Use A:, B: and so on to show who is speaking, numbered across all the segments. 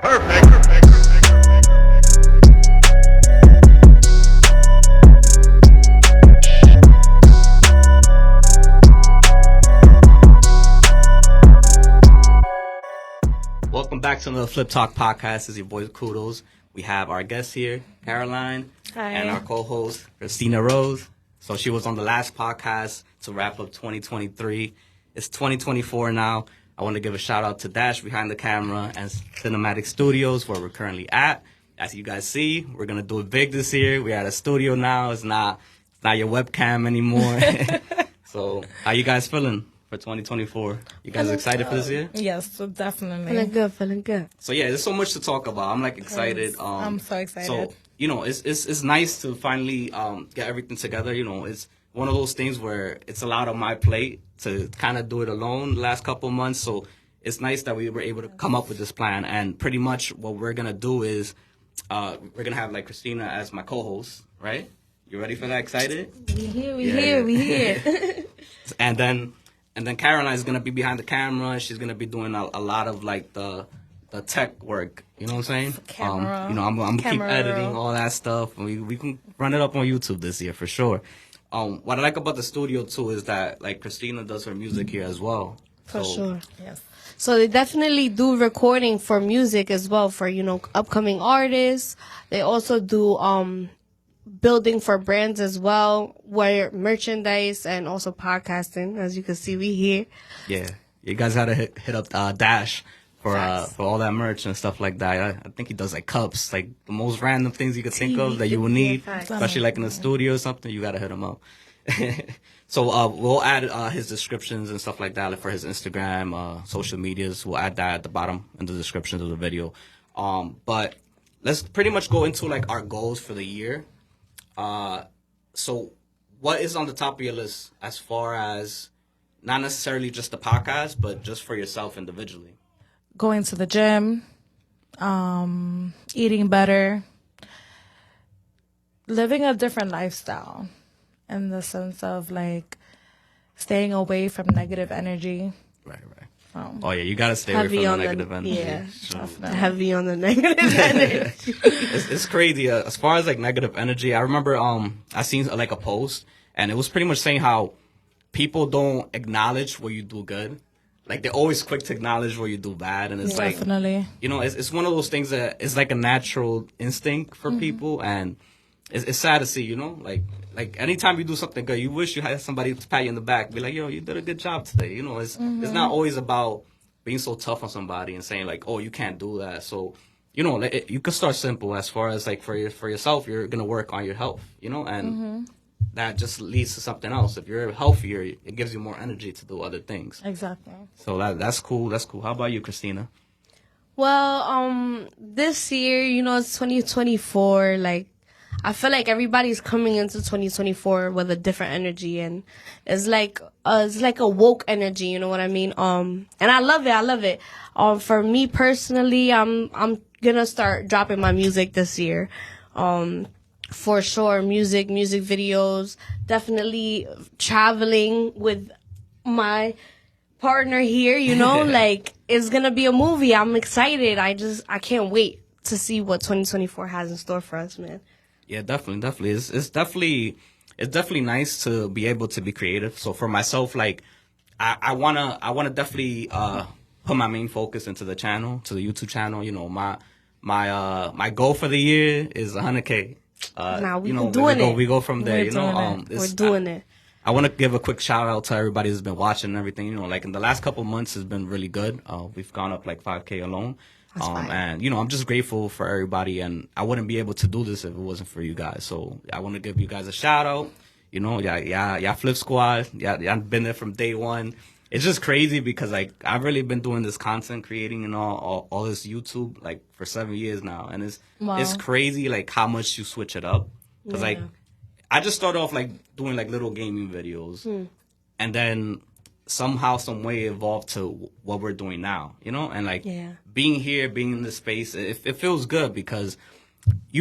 A: Welcome back to another Flip Talk podcast. This is your boy KUDOS. We have our guest here, Caroline,
B: Hi.
A: And our co-host, Christina Rose. So she was on the last podcast to wrap up 2023. It's 2024 now. I want to give a shout out to Dash behind the camera and Cinematic Studios, where we're currently at. As you guys see, we're gonna do it big this year. We're at a studio now. It's not your webcam anymore. So, how you guys feeling for 2024? You guys excited for this year?
B: Yes, so definitely.
C: Feeling good.
A: So yeah, there's so much to talk about. I'm like excited.
B: I'm so excited.
A: So it's nice to finally get everything together. It's one of those things where it's a lot on my plate to kind of do it alone the last couple of months. So it's nice that we were able to come up with this plan. And pretty much what we're gonna do is we're gonna have like Christina as my co-host, right? You ready for that? Excited?
C: We here.
A: And then Caroline is gonna be behind the camera. She's gonna be doing a lot of like the tech work. You know what I'm saying?
B: Camera.
A: I'm gonna keep
B: Camera.
A: editing all that stuff. We can run it up on YouTube this year for sure. What I like about the studio too is that like Christina does her music here as well.
C: For sure.
B: Yes.
C: So they definitely do recording for music as well for, upcoming artists. They also do building for brands as well, where merchandise and also podcasting. As you can see, we here.
A: Yeah, you guys had to hit up Dash for all that merch and stuff like that. I think he does like cups, like the most random things you could think of that you will need, especially like in the studio or something. You gotta hit him up. So we'll add his descriptions and stuff like that, like for his Instagram, social medias. We'll add that at the bottom in the descriptions of the video. But let's pretty much go into like our goals for the year. So what is on the top of your list as far as not necessarily just the podcast, but just for yourself individually?
B: Going to the gym, eating better, living a different lifestyle in the sense of like staying away from negative energy.
A: Right. Oh yeah, you gotta stay away from the negative energy.
C: Yeah,
A: Sure.
C: heavy on the negative energy.
A: It's crazy. As far as like negative energy, I remember I seen like a post, and it was pretty much saying how people don't acknowledge where you do good. Like they're always quick to acknowledge where you do bad, and it's like
B: Definitely.
A: It's one of those things that is like a natural instinct for people, and it's sad to see. Like anytime you do something good, you wish you had somebody to pat you in the back, be like, yo, you did a good job today. It's not always about being so tough on somebody and saying like, oh, you can't do that. So you could start simple as far as like for yourself, you're gonna work on your health, and that just leads to something else. If you're healthier, it gives you more energy to do other things.
B: Exactly.
A: So that's cool. That's cool. How about you, Christina?
C: Well, this year, it's 2024. Like, I feel like everybody's coming into 2024 with a different energy, and it's like a woke energy. You know what I mean? And I love it. For me personally, I'm gonna start dropping my music this year. For sure, music videos, definitely traveling with my partner here, like it's gonna be a movie. I'm excited. I can't wait to see what 2024 has in store for us, man.
A: Yeah, definitely. It's definitely nice to be able to be creative. So for myself, like I wanna definitely put my main focus into the channel, to the YouTube channel. My goal for the year is 100K. We go from there.
C: We're doing it.
A: I want to give a quick shout out to everybody who's been watching and everything. Like in the last couple of months has been really good. We've gone up like 5K alone. And I'm just grateful for everybody, and I wouldn't be able to do this if it wasn't for you guys. So I want to give you guys a shout out. Y'all Flip Squad. Y'all been there from day one. It's just crazy because like I've really been doing this content creating and all this YouTube like for 7 years now, and it's crazy like how much you switch it up. Because like I just started off like doing like little gaming videos, and then somehow, some way evolved to what we're doing now, and like being here, being in this space, it feels good because I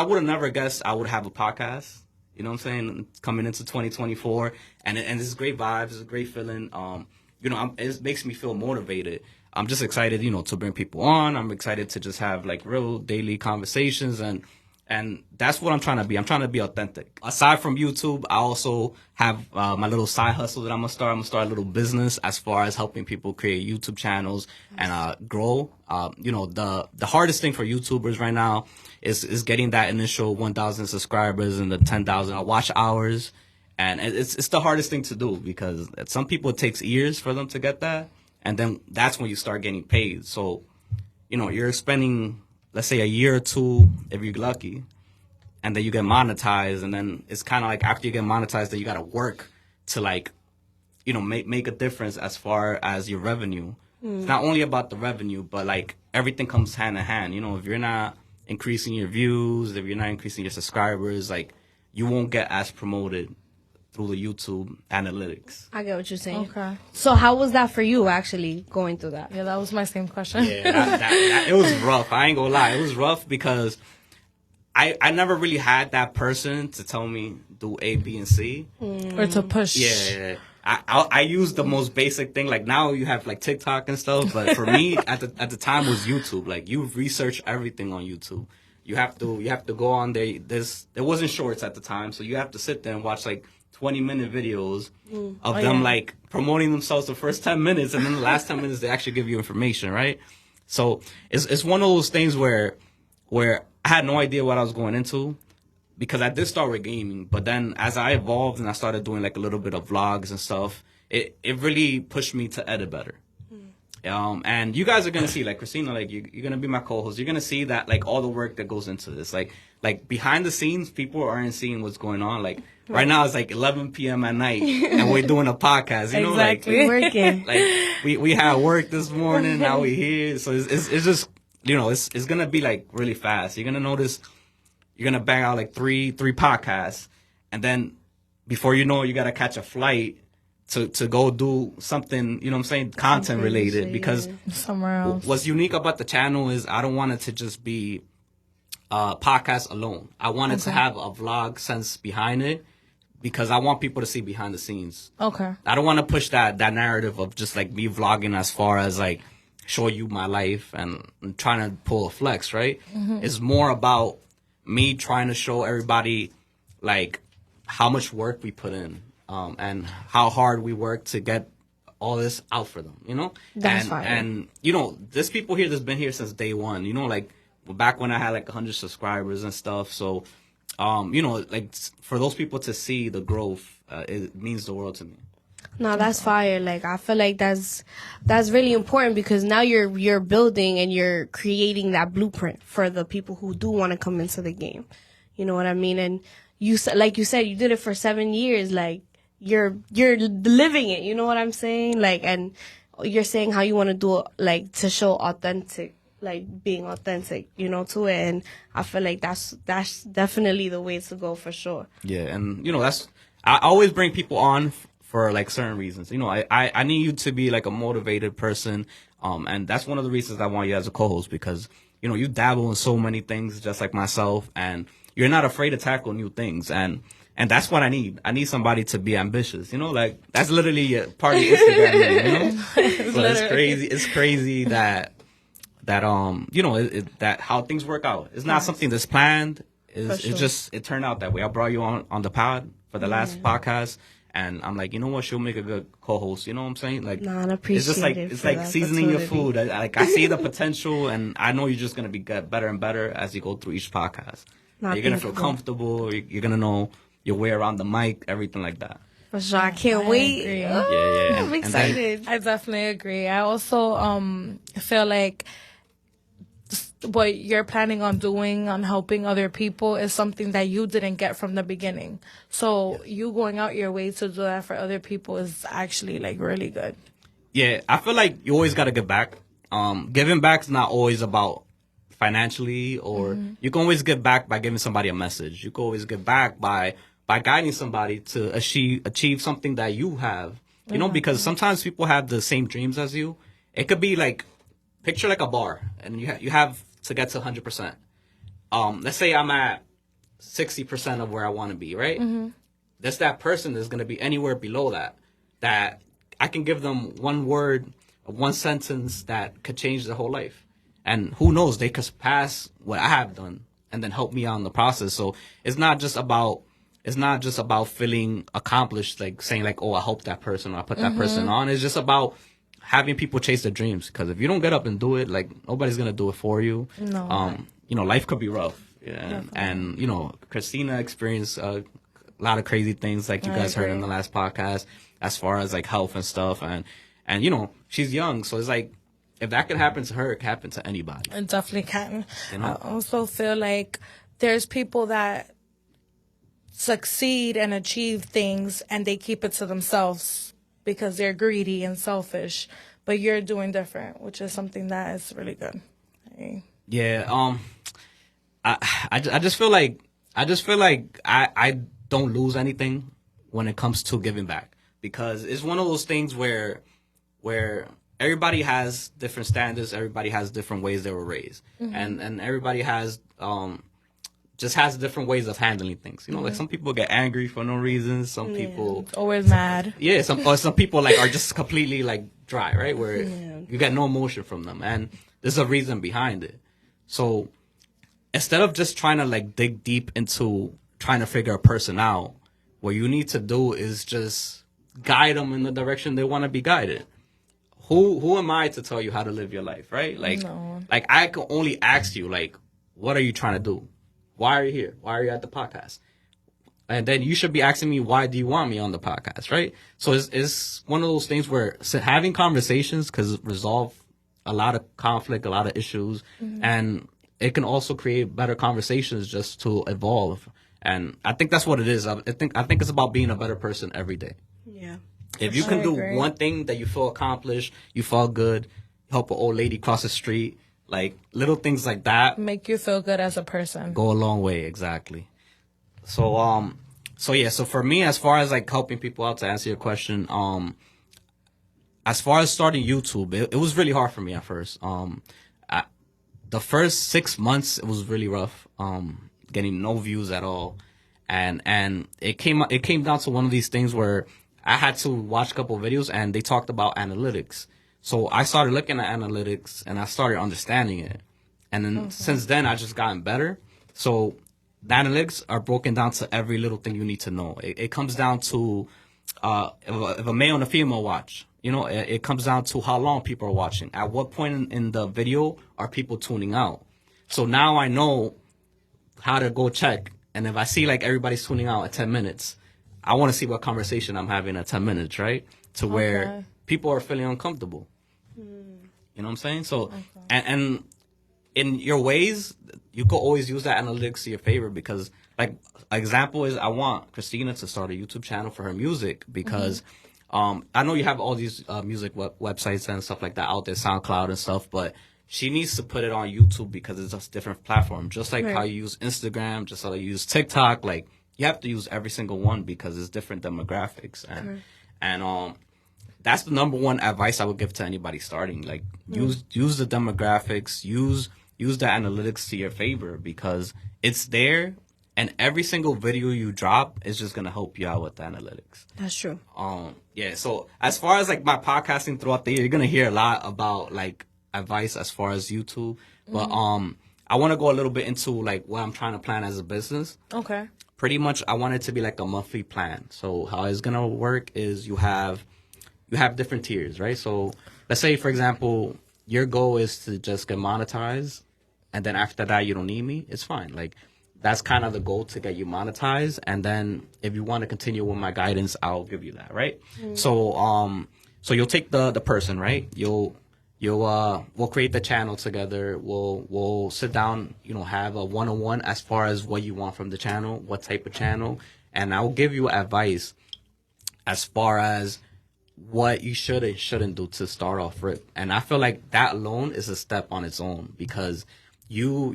A: would have never guessed I would have a podcast. You know what I'm saying? Coming into 2024, and it's great vibes, it's a great feeling. It makes me feel motivated. I'm just excited, to bring people on. I'm excited to just have like real daily conversations, and that's what I'm trying to be. I'm trying to be authentic. Aside from YouTube, I also have my little side hustle that I'm gonna start. I'm gonna start a little business as far as helping people create YouTube channels and grow. The hardest thing for YouTubers right now is getting that initial 1,000 subscribers and the 10,000 watch hours, and it's the hardest thing to do because some people it takes years for them to get that, and then that's when you start getting paid. So, you're spending, let's say, a year or two if you're lucky, and then you get monetized, and then it's kind of like after you get monetized, then you got to work to like, make a difference as far as your revenue. It's not only about the revenue, but like everything comes hand in hand. If you're not increasing your views, if you're not increasing your subscribers, like you won't get as promoted through the YouTube analytics.
C: I get what you're saying.
B: Okay.
C: So how was that for you, actually, going through that?
B: Yeah, that was my same question.
A: Yeah, it was rough. I ain't gonna lie. It was rough because I never really had that person to tell me do A, B, and C.
B: Or to push.
A: Yeah. I used the most basic thing. Like now you have like TikTok and stuff, but for me at the time was YouTube. Like you research everything on YouTube. You have to go on there. There wasn't shorts at the time, so you have to sit there and watch like 20-minute videos of them like promoting themselves the first 10 minutes, and then the last 10 minutes they actually give you information, right? So it's one of those things where I had no idea what I was going into, because I did start with gaming, but then as I evolved and I started doing like a little bit of vlogs and stuff, it really pushed me to edit better. And you guys are gonna see, like Christina, like you're gonna be my co-host. You're gonna see that like all the work that goes into this, like behind the scenes, people aren't seeing what's going on. Like right now it's like 11 p.m. at night, and we're doing a podcast. You know,
B: Exactly.
C: Like working.
A: like we had work this morning. Now we here, so it's just it's gonna be like really fast. You're gonna notice you're gonna bang out like three podcasts, and then before you know it, you gotta catch a flight to go do something, content related, because
B: Somewhere else.
A: what's unique about the channel is I don't want it to just be podcast alone. I want it to have a vlog sense behind it, because I want people to see behind the scenes.
B: Okay.
A: I don't want to push that narrative of just like me vlogging as far as like show you my life and trying to pull a flex, right? It's more about me trying to show everybody like how much work we put in. And how hard we work to get all this out for them,
C: That's fine.
A: And there's people here that's been here since day one, like back when I had like 100 subscribers and stuff. So, like for those people to see the growth, it means the world to me.
C: No, that's fire. Like I feel like that's really important, because now you're building and you're creating that blueprint for the people who do want to come into the game. You know what I mean? And you said you did it for 7 years. Like you're living it. You know what I'm saying? Like, and you're saying how you want to do it, like to show authentic, like being authentic, to it. And I feel like that's definitely the way to go for sure.
A: Yeah, and I always bring people on for like certain reasons. I need you to be like a motivated person, and that's one of the reasons I want you as a co-host, because you dabble in so many things just like myself, and you're not afraid to tackle new things, and that's what I need. I need somebody to be ambitious. Like that's literally a part of Instagram name, So it's crazy. It's crazy that that how things work out. It's not something that's planned. It turned out that way. I brought you on the pod for the last podcast, and I'm like, what? She'll make a good co-host. You know what I'm saying? Like,
C: I appreciate
A: it's just like
C: it
A: it's
C: for
A: like
C: the
A: seasoning your
C: opportunity.
A: food. I see the potential, and I know you're just gonna be get better and better as you go through each podcast. You're gonna feel comfortable. You're gonna know your way around the mic, everything like that.
C: For sure. I can't wait.
B: agree.
C: Oh,
A: Yeah.
C: I'm excited.
B: I definitely agree. I also feel like what you're planning on doing, on helping other people, is something that you didn't get from the beginning. So you going out your way to do that for other people is actually like really good.
A: Yeah, I feel like you always gotta give back. Giving back is not always about financially, or you can always give back by giving somebody a message. You can always give back by guiding somebody to achieve something that you have. Because sometimes people have the same dreams as you. It could be like, picture like a bar, and you have to get to 100%. Let's say I'm at 60% of where I want to be, right? There's that person that's going to be anywhere below that I can give them one word one sentence that could change their whole life. And who knows, they could surpass what I have done and then help me out in the process. So it's not just about feeling accomplished, like saying like, oh, I helped that person or I put that person on. It's just about having people chase their dreams. Because if you don't get up and do it, like nobody's gonna do it for you.
B: No.
A: You know, life could be rough. Yeah. And you know, Christina experienced a lot of crazy things, like you guys heard in the last podcast, as far as like health and stuff. And you know, she's young, so it's like, if that could happen to her, it can happen to anybody.
B: It definitely can.
A: You know?
B: I also feel like there's people that succeed and achieve things and they keep it to themselves because they're greedy and selfish. But you're doing different, which is something that is really good.
A: Yeah. I just feel like I don't lose anything when it comes to giving back, because it's one of those things where everybody has different standards, everybody has different ways they were raised, and everybody has just has different ways of handling things. You know, like some people get angry for no reason, some people
B: always mad.
A: Yeah, some people like are just completely like dry, right? Where you get no emotion from them, and there's a reason behind it. So instead of just trying to like dig deep into trying to figure a person out, what you need to do is just guide them in the direction they want to be guided. Who am I to tell you how to live your life, right? Like, like I can only ask you, like, what are you trying to do? Why are you here? Why are you at the podcast? And then you should be asking me, why do you want me on the podcast, right? So it's one of those things where having conversations can resolve a lot of conflict, a lot of issues, and it can also create better conversations just to evolve. And I think that's what it is. I think it's about being a better person every day.
C: Yeah.
A: If you can do one thing that you feel accomplished, you feel good, help an old lady cross the street, like little things like that,
B: make you feel good as a person,
A: go a long way. Exactly. So so for me, as far as like helping people out, to answer your question, as far as starting YouTube, it was really hard for me at first. The first 6 months, it was really rough, getting no views at all, and it came down to one of these things where I had to watch a couple of videos and they talked about analytics. So I started looking at analytics and I started understanding it. And then since then, I just gotten better. So the analytics are broken down to every little thing you need to know. It comes down to if a male and a female watch. You know, it comes down to how long people are watching. At what point in the video are people tuning out? So now I know how to go check. And if I see like everybody's tuning out at 10 minutes, I want to see what conversation I'm having at 10 minutes, right? To where people are feeling uncomfortable. You know what I'm saying? So, and in your ways, you could always use that analytics to your favor, because, like, example is I want Christina to start a YouTube channel for her music, because I know you have all these music websites and stuff like that out there, SoundCloud and stuff, but she needs to put it on YouTube because it's a different platform. Just like how you use Instagram, just how you use TikTok, like, you have to use every single one because it's different demographics. And that's the number one advice I would give to anybody starting. Like, use the demographics, use the analytics to your favor, because it's there, and every single video you drop is just gonna help you out with the analytics.
C: That's true.
A: Yeah. So as far as like my podcasting throughout the year, you're gonna hear a lot about like advice as far as YouTube, but I want to go a little bit into like what I'm trying to plan as a business.
B: Okay.
A: Pretty much, I want it to be like a monthly plan. So how it's gonna work is you have different tiers, right? So let's say, for example, your goal is to just get monetized, and then after that you don't need me. It's fine. Like, that's kind of the goal, to get you monetized, and then if you want to continue with my guidance, I'll give you that, right? So so you'll take the person, right? We'll create the channel together. We'll sit down, you know, have a one-on-one as far as what you want from the channel, what type of channel, and I'll give you advice as far as what you should and shouldn't do to start off with. And I feel like that alone is a step on its own, because you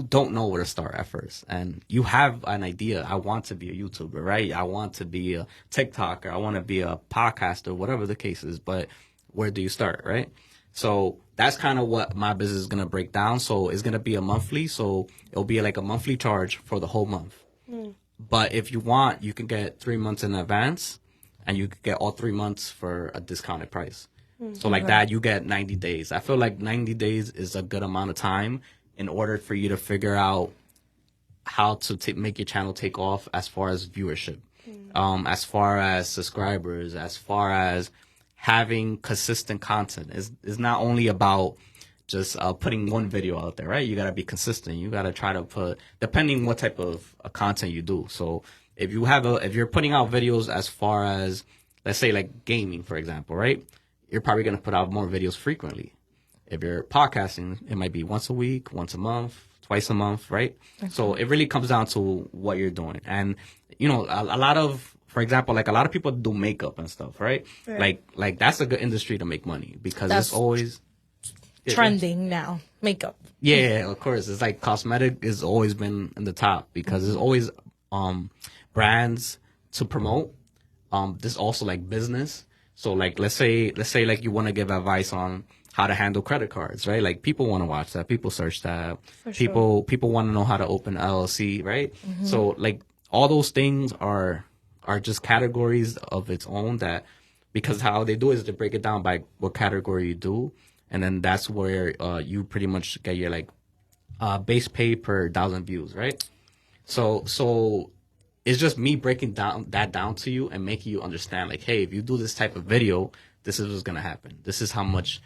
A: don't know where to start at first, and you have an idea. I want to be a YouTuber, right? I want to be a TikToker. I want to be a podcaster, whatever the case is. But where do you start, right? So that's kind of what my business is going to break down. So it's going to be a monthly. So it'll be like a monthly charge for the whole month. But if you want, you can get 3 months in advance, and you can get all 3 months for a discounted price. So like that, you get 90 days. I feel like 90 days is a good amount of time in order for you to figure out how to make your channel take off as far as viewership, as far as subscribers, as far as having consistent content. Is not only about just putting one video out there, right? You got to be consistent. You got to try to put, depending what type of content you do. So if you're putting out videos as far as, let's say like gaming, for example, right? You're probably going to put out more videos frequently. If you're podcasting, it might be once a week, once a month, twice a month, right? Okay. So it really comes down to what you're doing. And, you know, a lot of, for example, like a lot of people do makeup and stuff, right? Like that's a good industry to make money because it's always
B: trending now, makeup.
A: Yeah, of course. It's like cosmetic has always been in the top because there's always brands to promote. There's also like business. So like let's say like you want to give advice on how to handle credit cards, right? Like people want to watch that. People search that. People want to know how to open LLC, right? Mm-hmm. So like all those things are just categories of its own that, because how they do is they break it down by what category you do. And then that's where you pretty much get your like base pay per 1,000 views, right? So it's just me breaking that down to you and making you understand like, hey, if you do this type of video, this is what's going to happen. This is how much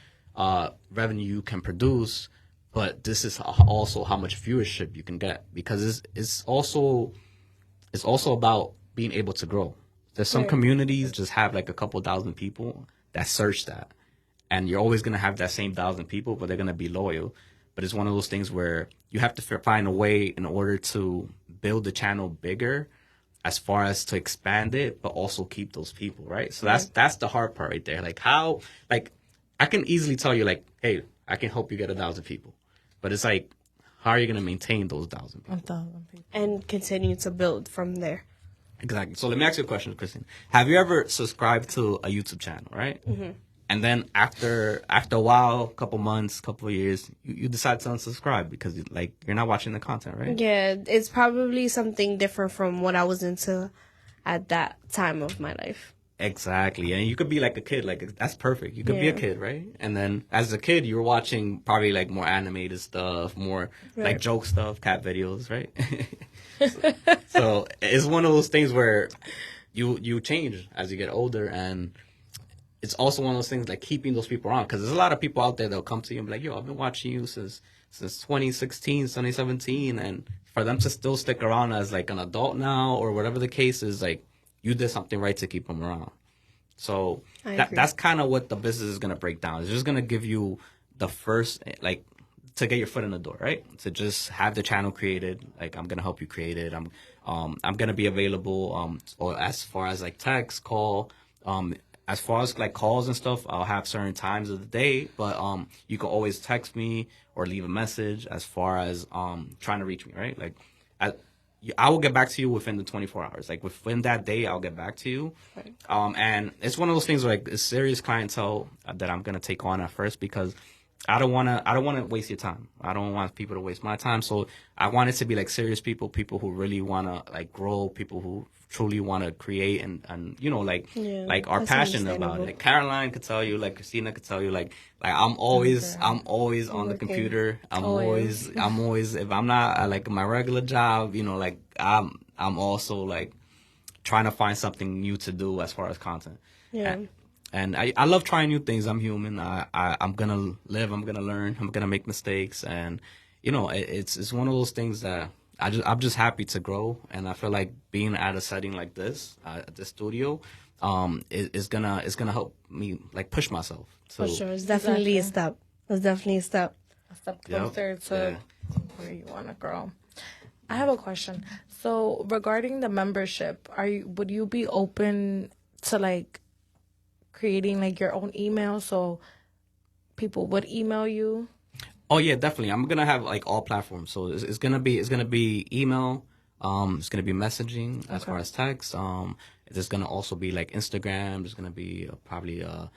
A: revenue you can produce, but this is also how much viewership you can get, because it's also about being able to grow. There's some communities just have like a couple thousand people that search that, and you're always going to have that same 1,000 people, but they're going to be loyal. But it's one of those things where you have to find a way in order to build the channel bigger, as far as to expand it, but also keep those people, right? So that's the hard part right there. Like how, like I can easily tell you like, hey, I can help you get 1,000 people, but it's like, how are you going to maintain those 1,000 people?
B: 1,000 people.
C: And continue to build from there.
A: Exactly. So let me ask you a question, Christina. Have you ever subscribed to a YouTube channel, right? Mm-hmm. And then after a while, couple months, couple years, you decide to unsubscribe because you're not watching the content, right?
C: Yeah, it's probably something different from what I was into at that time of my life.
A: Exactly. And you could be like a kid, like that's perfect. You could be a kid, right? And then as a kid, you were watching probably like more animated stuff, more like joke stuff, cat videos, right? so it's one of those things where you change as you get older, and it's also one of those things like keeping those people around, because there's a lot of people out there that'll come to you and be like, yo, I've been watching you since 2016, 2017, and for them to still stick around as like an adult now or whatever the case is, like you did something right to keep them around. So that's kind of what the business is going to break down. It's just going to give you the first, like, to get your foot in the door, right? To just have the channel created. Like, I'm going to help you create it. I'm going to be available, or as far as like text, call, as far as like calls and stuff, I'll have certain times of the day, but you can always text me or leave a message as far as trying to reach me, right? Like I will get back to you within the 24 hours. Like within that day, I'll get back to you. Right. And it's one of those things where, like, it's serious clientele that I'm gonna take on at first, because I don't wanna waste your time. I don't want people to waste my time. So I want it to be like serious people who really wanna like grow, people who truly want to create and you know, like are passionate about it. Like Caroline could tell you, like Christina could tell you, like I'm always on the computer. I'm always if I'm not like my regular job, you know, like I'm also like trying to find something new to do as far as content. Yeah. And I love trying new things. I'm human. I'm gonna live. I'm gonna learn. I'm gonna make mistakes. And you know, it's one of those things that I'm just happy to grow. And I feel like being at a setting like this, at the studio, is gonna help me like push myself. So,
C: for sure, it's definitely a step. It's definitely a step.
B: A step closer to where you want to grow. I have a question. So regarding the membership, would you be open to like creating like your own email so people would email you?
A: Oh yeah, definitely. I'm gonna have like all platforms. So it's gonna be email. It's gonna be messaging as far as text. There's gonna also be like Instagram. There's gonna be probably a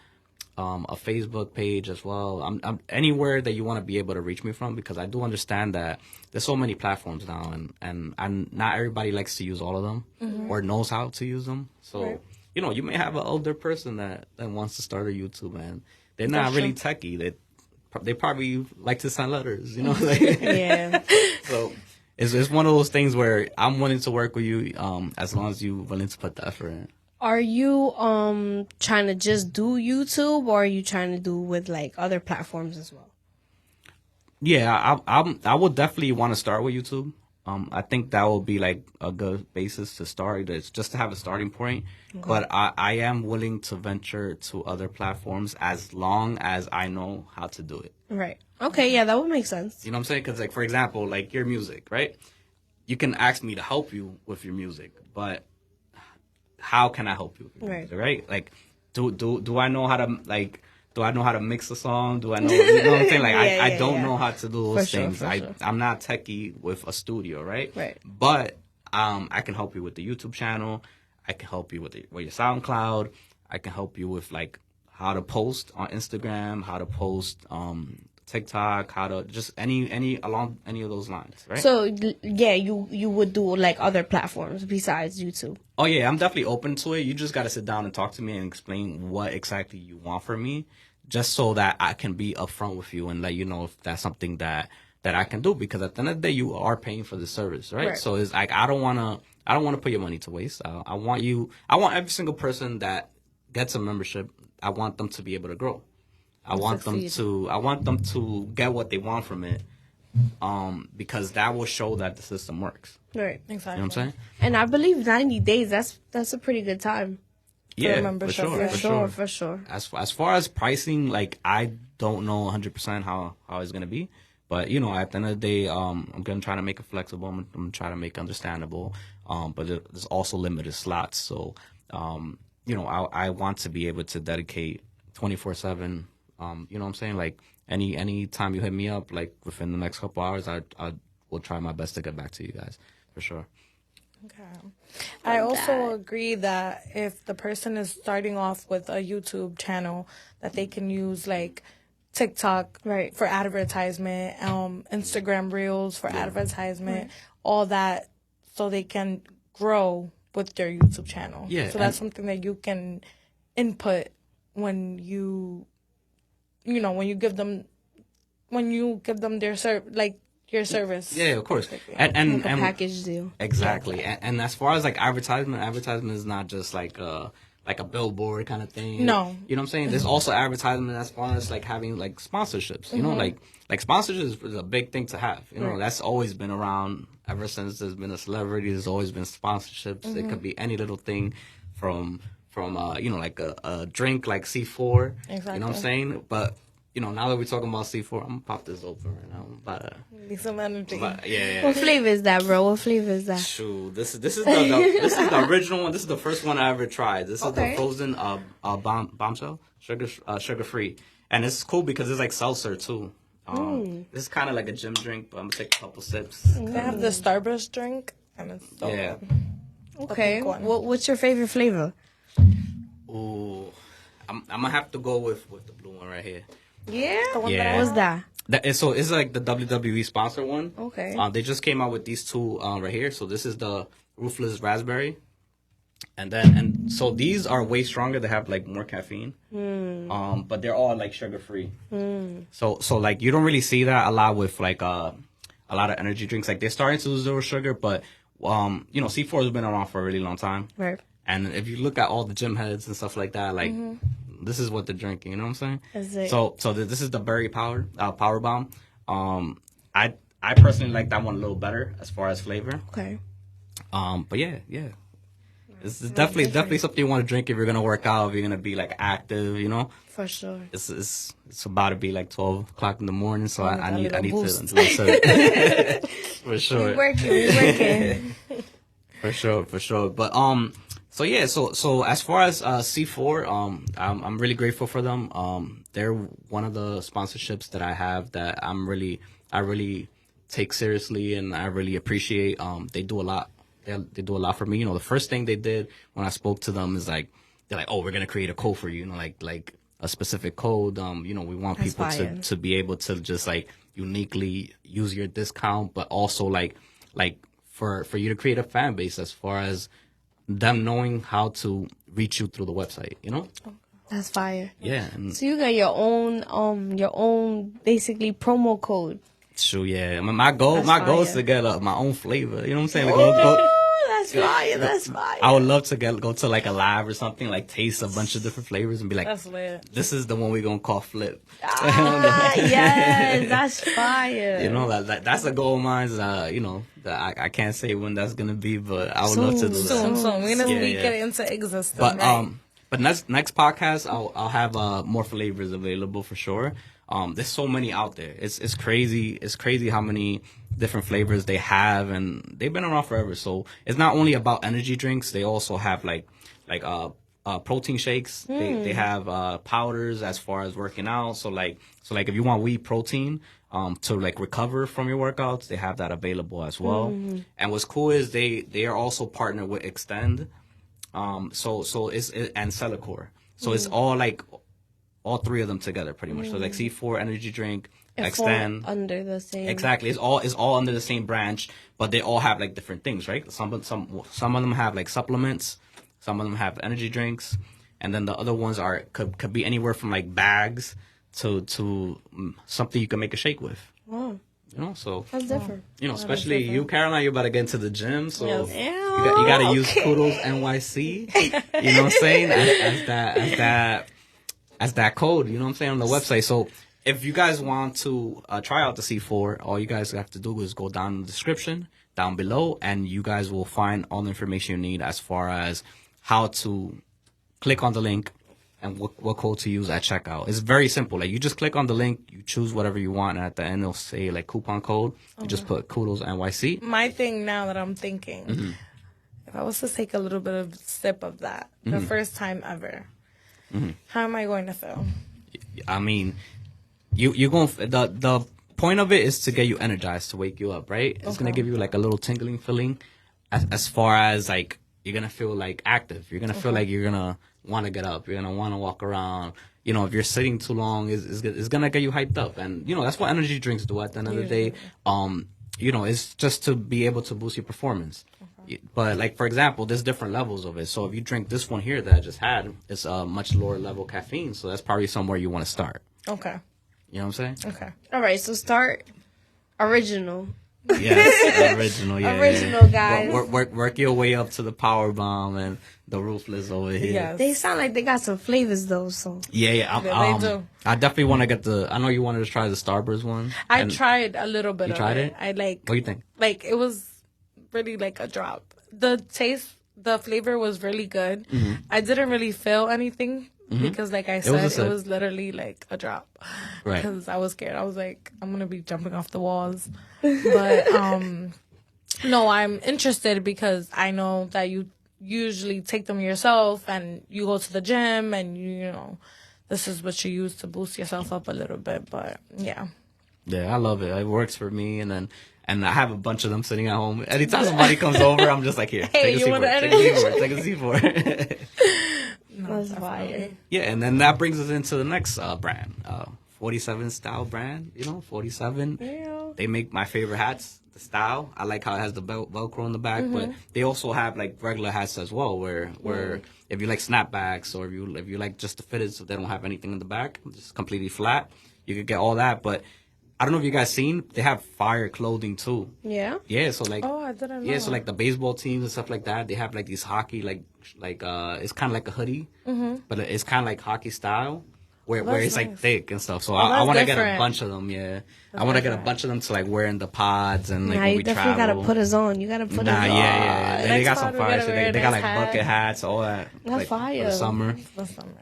A: Facebook page as well. I'm anywhere that you want to be able to reach me from, because I do understand that there's so many platforms now, and not everybody likes to use all of them or knows how to use them. So you may have an older person that wants to start a YouTube, and they're not really techie. They probably like to send letters, like,
C: Yeah.
A: so it's one of those things where I'm willing to work with you, as long as you're willing to put the effort in.
C: Are you trying to just do YouTube, or are you trying to do with like other platforms as well?
A: Yeah, I would definitely want to start with YouTube. I think that will be like a good basis to start. It's just to have a starting point. Okay. But I am willing to venture to other platforms as long as I know how to do it.
C: Right. Okay. Yeah, that would make sense.
A: You know what I'm saying? Because, like, for example, like your music, right? You can ask me to help you with your music, but how can I help you with your music, right? Like, do I know how to, like, do I know how to mix a song? Do I know, you know what I'm saying? Like, I don't know how to do those things. Sure. I'm not techie with a studio, right?
C: Right.
A: But I can help you with the YouTube channel. I can help you with your SoundCloud. I can help you with, like, how to post on Instagram, how to post TikTok, how to just any along any of those lines, right?
C: So yeah, you would do like other platforms besides YouTube.
A: Oh yeah, I'm definitely open to it. You just got to sit down and talk to me and explain what exactly you want from me, just so that I can be upfront with you and let you know if that's something that I can do. Because at the end of the day, you are paying for the service, right? So it's like I don't want to put your money to waste. I want every single person that gets a membership, I want them to be able to grow. I want them to get what they want from it, because that will show that the system works.
C: Right, exactly.
A: You know what I'm saying?
C: And I believe 90 days. That's a pretty good time.
A: Yeah, for sure. As far as pricing, like, I don't know 100% how it's gonna be, but at the end of the day, I'm gonna try to make it flexible. I'm gonna try to make it understandable. But there's also limited slots, so I want to be able to dedicate 24/7. You know what I'm saying? Like, any time you hit me up, like within the next couple hours, I will try my best to get back to you guys, for sure.
B: Okay. I also agree that if the person is starting off with a YouTube channel, that they can use like TikTok for advertisement, Instagram Reels for advertisement, all that, so they can grow with their YouTube channel. Yeah. So that's something that you can input when you give them their your service.
A: Yeah, of course. And
C: like a package deal.
A: Exactly. And as far as like advertisement is not just like a billboard kind of thing.
B: No.
A: You know what I'm saying? There's also advertisement as far as like having like sponsorships. You know, like sponsorships is a big thing to have. You know, that's always been around ever since there's been a celebrity. There's always been sponsorships. It could be any little thing from like a drink like C4. Exactly. You know what I'm saying? But now that we're talking about C4, I'm gonna pop this open right now. But
B: need some energy.
A: Yeah.
C: What flavor is that, bro? What flavor is that?
A: Shoot, this is the original one. This is the first one I ever tried. This is the frozen bombshell, sugar free, and it's cool because it's like seltzer too. This is kind of like a gym drink, but I'm gonna take a couple sips.
B: They have the Starburst drink, and it's so good.
C: Okay, what's your favorite flavor?
A: Ooh, I'm gonna have to go with the blue one right here.
C: Yeah?
B: What's
C: that?
A: So it's like the WWE sponsor one.
C: Okay.
A: They just came out with these two right here. So this is the Ruthless Raspberry. And so these are way stronger. They have like more caffeine. But they're all like sugar free. So like you don't really see that a lot with like a lot of energy drinks. Like they're starting to do zero sugar, but C4 has been around for a really long time.
C: Right.
A: And if you look at all the gym heads and stuff like that, like this is what they're drinking. You know what I'm saying? So this is the Berry Power Bomb. I personally like that one a little better as far as flavor.
C: Okay.
A: But yeah. It's definitely something you want to drink if you're gonna work out, if you're gonna be like active,
C: For sure.
A: It's about to be like 12 o'clock in the morning, so I need to for sure.
C: We working.
A: For sure. But so yeah, so as far as C4, I'm really grateful for them. They're one of the sponsorships that I have that I really take seriously and I really appreciate. They do a lot. They do a lot for me. The first thing they did when I spoke to them is like they're like, oh, we're gonna create a code for you. Like a specific code. We want people to be able to just like uniquely use your discount, but also like for you to create a fan base as far as them knowing how to reach you through the website, you know?
C: That's fire.
A: Yeah. And
C: So you got your own basically promo code.
A: sure, yeah. My goal is
C: fire.
A: to get my own flavor. You know what I'm saying?
C: That's fire. That's fire.
A: I would love to go to like a lab or something, like taste a bunch of different flavors and be like,
B: That's lit.
A: this is the one we're gonna call Flip.
C: Yes, that's fire.
A: You know, that's a goal of mine. You know, that I can't say when that's gonna be, but I would love to do that.
B: Soon. We're gonna speak
A: Yeah.
B: it into existence.
A: But
B: right?
A: but next podcast I'll have more flavors available for sure. There's so many out there. It's crazy. It's crazy how many different flavors they have, and they've been around forever. So it's not only about energy drinks. They also have like protein shakes. They have powders as far as working out. So like if you want whey protein to like recover from your workouts, they have that available as well. And what's cool is they are also partnered with Extend. So it's and Celicor. So it's all like all three of them together pretty much. So like C4 energy drink, Extend
C: under the same.
A: Exactly. It's all under the same branch, but they all have like different things, right? Some of them have like supplements, some of them have energy drinks, and then the other ones could be anywhere from like bags to something you can make a shake with.
C: Wow.
A: You know, so
C: That's different.
A: you know, especially you, Caroline, you're about to get into the gym, so
B: Yes.
A: you got to use KUDOS NYC. You know what I'm saying? As that code. You know what I'm saying, on the website. So if you guys want to try out the C4, all you guys have to do is go down in the description down below, and you guys will find all the information you need as far as how to click on the link and what code to use at checkout. It's very simple. Like, you just click on the link, you choose whatever you want, and at the end it'll say like coupon code. You just put KUDOS NYC.
B: My thing now that I'm thinking, if I was to take a little bit of sip of that, the first time ever, how am I going to feel?
A: I mean, you're going the point of it is to get you energized, to wake you up, right? It's gonna give you like a little tingling feeling, as far as like you're gonna feel like active. You're gonna feel like you're gonna want to get up. You're gonna want to walk around. You know, if you're sitting too long, it's gonna get you hyped up, and you know that's what energy drinks do. At the end of the day, you know, it's just to be able to boost your performance. But like, for example, there's different levels of it. So if you drink this one here that I just had, it's a much lower level caffeine. So that's probably somewhere you want to start.
B: Okay.
A: You know what I'm saying?
B: Okay.
C: All right, so start original.
A: Yes, original. Yeah,
C: Original, guys.
A: Work your way up to the power bomb and the ruthless over here.
B: Yes.
C: They sound like they got some flavors though. So
A: Yeah.
B: They do.
A: I definitely want to get I know you wanted to try the Starburst one.
B: I
A: and
B: tried a little bit
A: You
B: of
A: tried
B: it.
A: it?
B: I like.
A: What do you think?
B: Like, it was really like a drop. The taste, the flavor was really good. I didn't really feel anything because, like I said,
A: was a
B: it
A: sip.
B: was literally like a drop.
A: Right.
B: Because I was scared. I was like, I'm gonna be jumping off the walls. But no, I'm interested because I know that you usually take them yourself, and you go to the gym, and you know, this is what you use to boost yourself up a little bit. But yeah.
A: Yeah, I love it. It works for me, and I have a bunch of them sitting at home. Anytime somebody comes over, I'm just like, here,
B: Hey,
A: take
B: you
A: a
B: want
A: C4,
B: an
A: take a C4.
C: that's fire.
A: Yeah, and then that brings us into the next brand, 47 style brand. You know, 47.
C: Yeah.
A: They make my favorite hats. The style, I like how it has the Velcro in the back, but they also have like regular hats as well, where if you like snapbacks, or if you like just the fitted, so they don't have anything in the back, just completely flat, you could get all that. But I don't know if you guys seen, they have fire clothing too.
C: Yeah.
A: Yeah, so like,
B: Oh, I didn't know.
A: yeah, so like the baseball teams and stuff like that, they have like these hockey, like it's kind of like a hoodie, but it's kind of like hockey style, where
B: That's
A: it's like
B: nice.
A: thick and stuff. So I
B: that's
A: want to get a
B: different.
A: bunch of them. Yeah, I want to get a bunch of them to like wear in the pods and like
C: Nah,
A: when
C: you
A: we
C: definitely
A: travel.
C: gotta put us on. You gotta put
A: Nah,
C: us on.
A: yeah. They
B: Next
A: got some
B: pod, we
A: fire
B: gotta
A: shit.
B: wear
A: They got
B: nice
A: like bucket hats, all that.
C: That's
A: like,
C: fire.
A: for the summer.
B: The summer.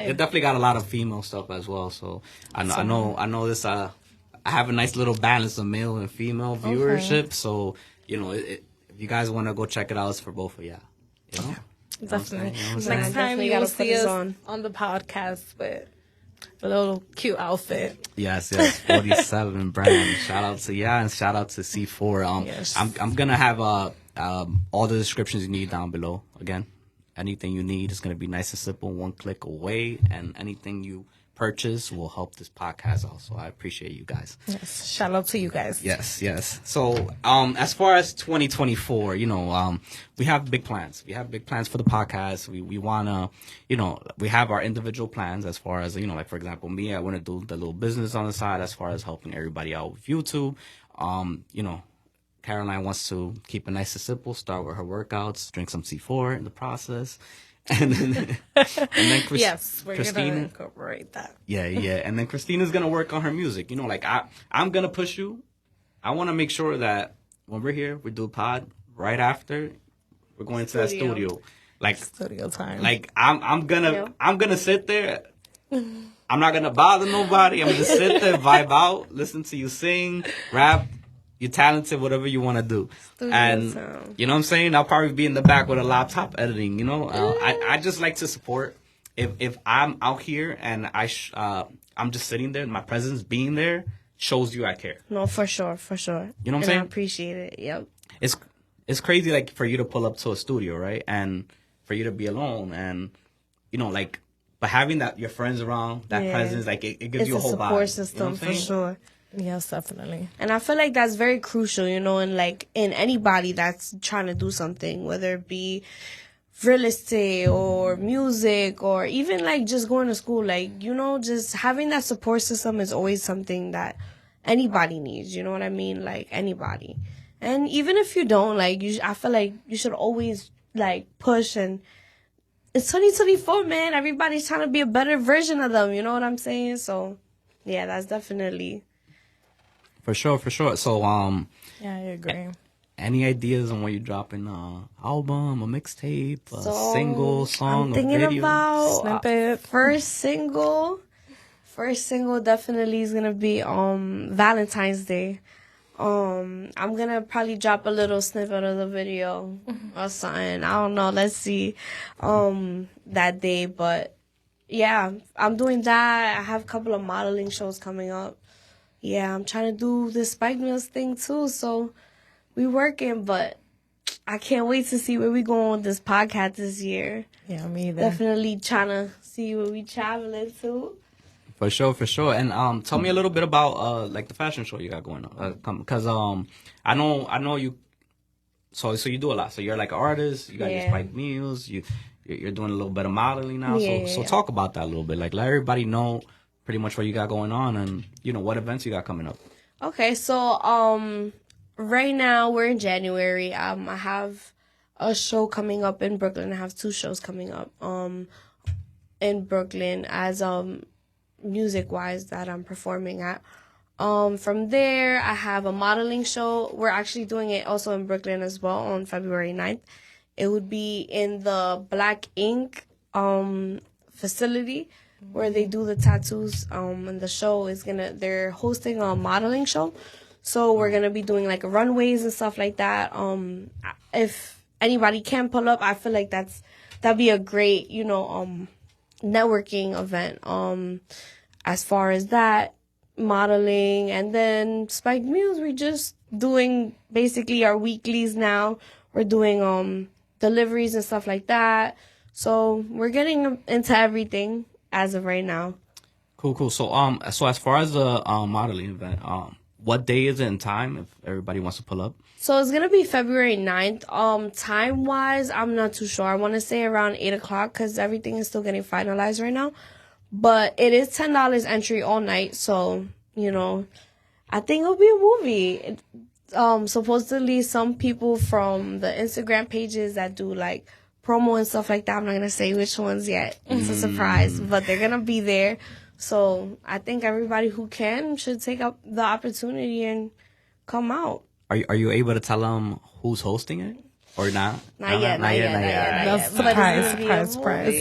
A: They definitely got a lot of female stuff as well. So I know this. I have a nice little balance of male and female viewership. So you know, if you guys want to go check it out, it's for both of y'all. You know.
B: Definitely.
A: You know what I'm saying?
B: Next time
C: Definitely
B: you will
C: gotta put
B: see
C: us
B: us on the podcast with a little cute outfit.
A: Yes, 47 brand. Shout out to y'all and shout out to C4.
B: Yes.
A: I'm gonna have all the descriptions you need down below. Again, anything you need is gonna be nice and simple, one click away, and anything you purchase will help this podcast also. I appreciate you guys.
B: Yes. Shout out to you guys.
A: Yes. So, as far as 2024, we have big plans. We have big plans for the podcast. We want to, we have our individual plans as far as, like, for example, me, I want to do the little business on the side as far as helping everybody out with YouTube. Caroline wants to keep it nice and simple, start with her workouts, drink some C4 in the process. And then
B: Yes, we're
A: Christina,
B: gonna incorporate that.
A: Yeah. And then Christina's gonna work on her music. I'm gonna push you. I want to make sure that when we're here, we do a pod right after we're going to that studio. Like
B: Studio time.
A: Like I'm gonna sit there. I'm not gonna bother nobody. I'm gonna just sit there, vibe out, listen to you sing, rap. You're talented, whatever you want to do. And you know what I'm saying? I'll probably be in the back with a laptop editing, I just like to support. If I'm out here and I'm just sitting there, my presence being there shows you I care.
C: No, for sure.
A: You know what I'm
C: and
A: saying?
C: I appreciate it. Yep.
A: It's crazy, like, for you to pull up to a studio, right? And for you to be alone and, but having your friends around, that presence, like, it gives you a whole vibe.
C: It's a support system, for sure.
B: Yes, definitely.
C: And I feel like that's very crucial, in anybody that's trying to do something, whether it be real estate or music or even like just going to school, just having that support system is always something that anybody needs, you know what I mean? Like, anybody. And even if you don't, I feel like you should always push. And it's 2024, man. Everybody's trying to be a better version of them, you know what I'm saying? So yeah, that's definitely.
A: For sure. So,
B: yeah, I agree.
A: Any ideas on when you're dropping an album, a mixtape, a single, song,
C: I'm thinking
A: a video?
C: about
B: Snippet.
C: First single definitely is gonna be Valentine's Day. I'm gonna probably drop a little snippet of the video or something. I don't know. Let's see that day, but yeah, I'm doing that. I have a couple of modeling shows coming up. Yeah, I'm trying to do this Spike Mills thing too, so we working, but I can't wait to see where we going with this podcast this year.
B: Yeah, me either.
C: Definitely trying to see where we traveling to.
A: For sure. And tell me a little bit about the fashion show you got going on, because I know you. So you do a lot. So you're like an artist. You got your Spike Mills. You're doing a little bit of modeling now. So talk about that a little bit. Like, let everybody know pretty much what you got going on and what events you got coming up.
C: Okay, so right now we're in January. I have a show coming up in Brooklyn. I have 2 shows coming up in Brooklyn as music wise that I'm performing at. From there I have a modeling show. We're actually doing it also in Brooklyn as well on February 9th. It would be in the Black Ink facility where they do the tattoos. And the show is they're hosting a modeling show. So we're gonna be doing like runways and stuff like that. If anybody can pull up, I feel like that'd be a great, networking event. As far as that, modeling, and then Spike Mills, we're just doing basically our weeklies now. We're doing deliveries and stuff like that. So we're getting into everything as of right now.
A: Cool. So as far as the modeling event, what day is it and time if everybody wants to pull up?
C: So it's gonna be February 9th. Time wise, I'm not too sure. I want to say around 8:00 because everything is still getting finalized right now. But it is $10 entry all night, so I think it'll be a movie. Supposedly some people from the Instagram pages that do like promo and stuff like that. I'm not gonna say which ones yet. It's a surprise, but they're gonna be there. So I think everybody who can should take up the opportunity and come out.
A: Are you able to tell them who's hosting it or not?
C: Not yet.
B: That's surprise.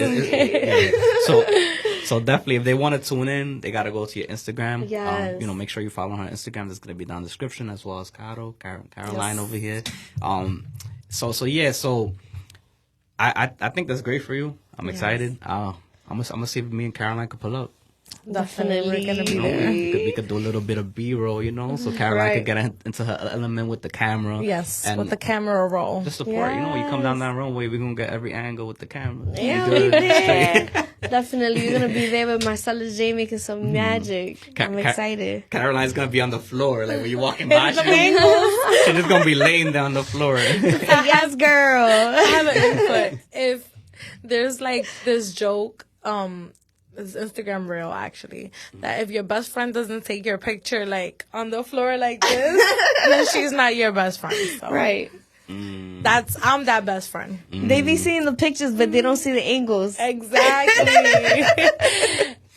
A: So definitely, if they want to tune in, they gotta go to your Instagram.
C: Yes.
A: Make sure you follow her on Instagram. That's gonna be down in the description, as well as Caroline over here. So I think that's great for you. I'm excited. I'm gonna see if me and Caroline could pull up.
C: Definitely.
B: We're gonna be there.
A: We could do a little bit of B-roll, so Caroline could get into her element with the camera.
B: Yes,
A: and
B: with the camera roll.
A: the support. You come down that runway, we're gonna get every angle with the camera.
C: Yeah, we did. Definitely, you're gonna be there with Marcella J making some magic. I'm excited.
A: Caroline's gonna be on the floor, like when you're walking by. She's just gonna be laying down the floor.
C: Yes, girl.
B: I have an input. If there's like this joke, this Instagram reel actually, that if your best friend doesn't take your picture like on the floor like this, then she's not your best friend. So.
C: Right.
B: I'm that best friend.
C: They be seeing the pictures, but they don't see the angles.
B: Exactly.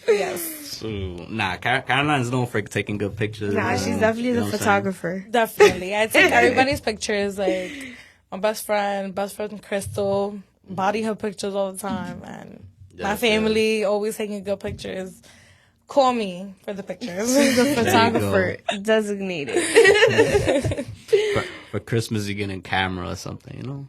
B: Yes.
A: So, Caroline's known for taking good pictures.
C: Nah, she's definitely the photographer.
B: Definitely. I take everybody's pictures, like my best friend Crystal, body her pictures all the time, and my family always taking good pictures. Call me for the pictures.
C: She's a photographer designated.
A: For Christmas, you get a camera or something, you know?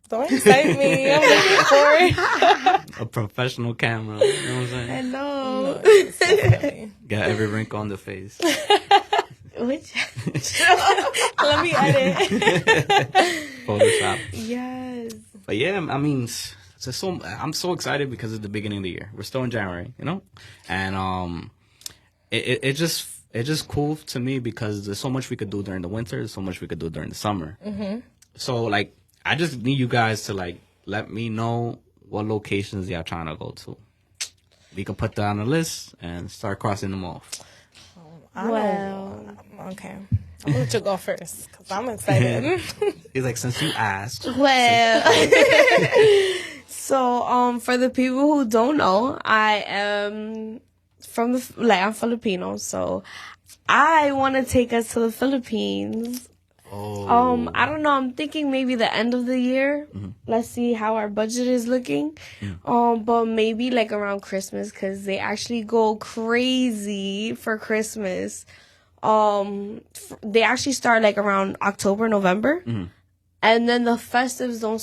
B: Don't excite me. I'm looking for it.
A: A professional camera, you know what I'm saying?
C: Hello.
B: Definitely.
A: Got every wrinkle on the face.
C: Which?
B: Let me edit.
A: Photoshop.
C: Yes.
A: But yeah, I mean, I'm so excited because it's the beginning of the year. We're still in January, you know? And it's just cool to me because there's so much we could do during the winter, there's so much we could do during the summer. Mm-hmm. So like, I just need you guys to like let me know what locations y'all trying to go to. We can put that on the list and start crossing them off.
C: Well,
B: okay. I'm gonna let you go first because I'm excited.
A: He's like, since you asked.
C: well. So, for the people who don't know, I am I'm Filipino, so I want to take us to the Philippines.
A: Oh.
C: I don't know. I'm thinking maybe the end of the year. Mm-hmm. Let's see how our budget is looking. Mm. But maybe like around Christmas because they actually go crazy for Christmas. They actually start like around October, November. Mm-hmm. And then the festives don't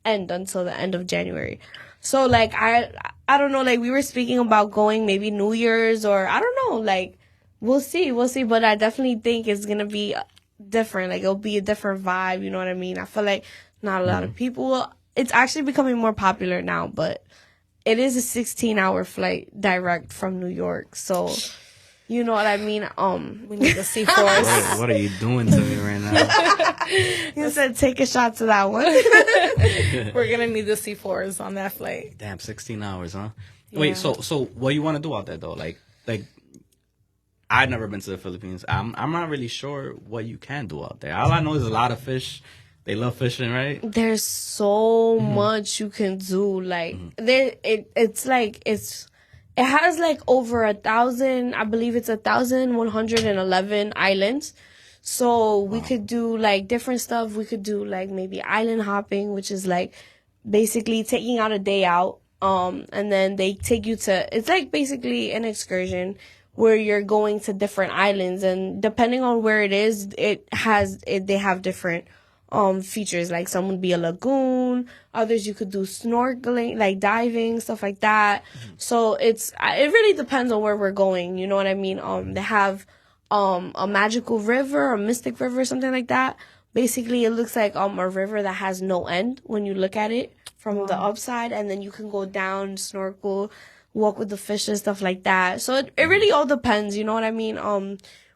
C: end until the end of January. So like, I don't know, like we were speaking about going maybe New Year's or I don't know, like we'll see. But I definitely think it's going to be different. Like it'll be a different vibe. You know what I mean? I feel like not a lot of people, it's actually becoming more popular now, but it is a 16-hour flight direct from New York. So, you know what I mean? We need to see force.
A: What are you doing to me right now?
C: You said take a shot to that one.
B: We're gonna need the C4s on that flight.
A: Damn, 16 hours, huh?
B: Yeah.
A: Wait, so what you want to do out there though? Like I've never been to the Philippines. I'm not really sure what you can do out there. All I know is a lot of fish. They love fishing, right?
C: There's so much you can do. Like it has like over 1,000. I believe it's 1,111 islands. So we could do like different stuff. We could do like maybe island hopping, which is like basically taking out a day out. And then they take you to, it's like basically an excursion where you're going to different islands, and depending on where it is, they have different features. Like some would be a lagoon, others you could do snorkeling, like diving, stuff like that. So it really depends on where we're going. You know what I mean? They have a magical river, a mystic river, something like that. Basically, it looks like a river that has no end when you look at it from the upside, and then you can go down, snorkel, walk with the fish and stuff like that. So it really all depends, you know what I mean?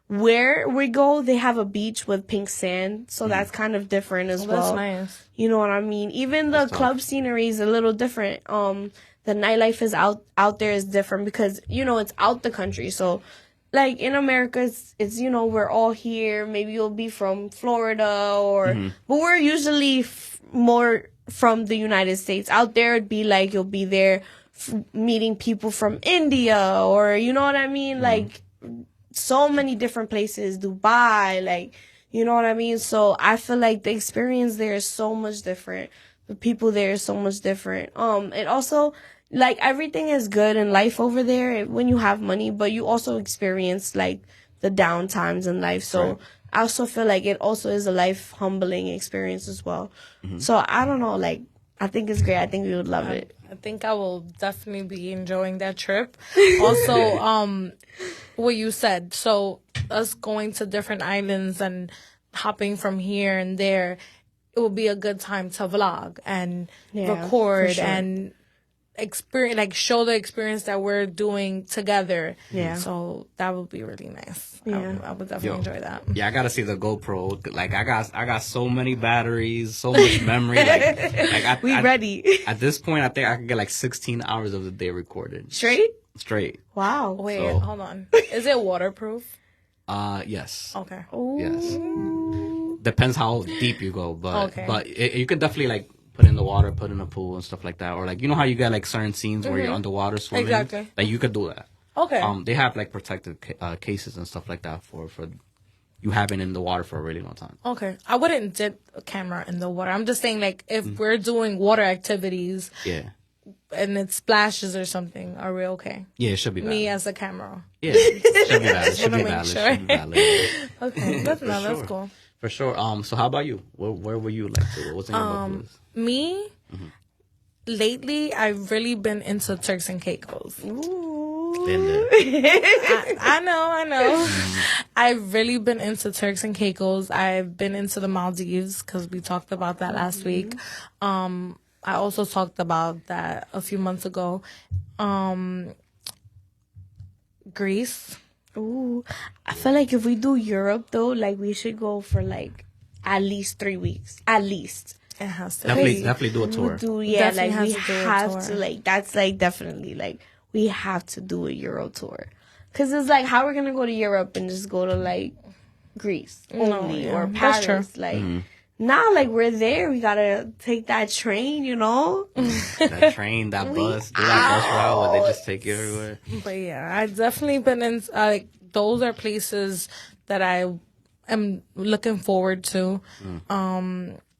C: Where we go, they have a beach with pink sand, so that's kind of different as well.
B: That's nice.
C: You know what I mean? Even the club scenery is a little different. The nightlife is out there is different because, you know, it's out the country. So like in America, it's you know, we're all here. Maybe you'll be from Florida but we're usually more from the United States. Out there, it'd be like you'll be there meeting people from India or, you know what I mean? Like so many different places, Dubai, like, you know what I mean? So I feel like the experience there is so much different. The people there is so much different. It also, like, everything is good in life over there when you have money, but you also experience like the down times in life. So I also feel like it also is a life humbling experience as well. So I don't know, like, I think it's great. I think we would love it.
B: I think I will definitely be enjoying that trip. Also, what you said, so us going to different islands and hopping from here and there, it will be a good time to vlog and record and experience, like show the experience that we're doing together.
C: Yeah.
B: So that would be really nice.
C: Yeah.
B: I would definitely enjoy that.
A: Yeah, I gotta see the GoPro. Like I got so many batteries, so much memory.
C: We ready.
A: At this point, I think I could get like 16 hours of the day recorded.
C: Straight? Wow.
B: Wait,
A: So-
B: hold on. Is it waterproof?
A: Yes.
B: Okay.
A: Yes. Depends how deep you go, but
B: Okay.
A: you could definitely like put in the water, put in a pool and stuff like that, or like you know how you get like certain scenes where you're underwater swimming.
B: Exactly.
A: Like you could do that.
B: Okay.
A: They have like protected cases and stuff like that for you having in the water for a really long time.
B: Okay. I wouldn't dip a camera in the water. I'm just saying, like, if we're doing water activities
A: Yeah.
B: and it splashes or something, are we okay?
A: Yeah, it should be valid.
B: Me as a camera.
A: Yeah, it should be valid. It should
B: wanna
A: be
B: make
A: valid.
B: sure.
A: Should be valid.
B: Okay. That's
A: For
B: that's
A: sure.
B: cool.
A: For sure. So how about you? Where were you like to? What was in your bucket list?
B: Me, lately, I've really been into Turks and Caicos.
A: Been there.
B: I know. I've really been into Turks and Caicos. I've been into the Maldives because we talked about that last week. I also talked about that a few months ago. Greece.
C: Ooh. I feel like if we do Europe, though, like, we should go for, like, at least 3 weeks. At least.
B: It has to
A: Definitely do a tour.
B: Definitely
C: Like, we
B: has to do a
C: have
B: tour.
C: to, like, that's, like, definitely, like, we have to do a Euro tour. Because it's, like, how we're going to go to Europe and just go to, like, Greece only
B: yeah,
C: or
B: that's
C: Paris.
B: true.
C: Like, now, like, we're there. We got to take that train, you know?
A: That train, that bus, do that bus route where they just take you everywhere.
B: But yeah, I've definitely been in, like, those are places that I am looking forward to.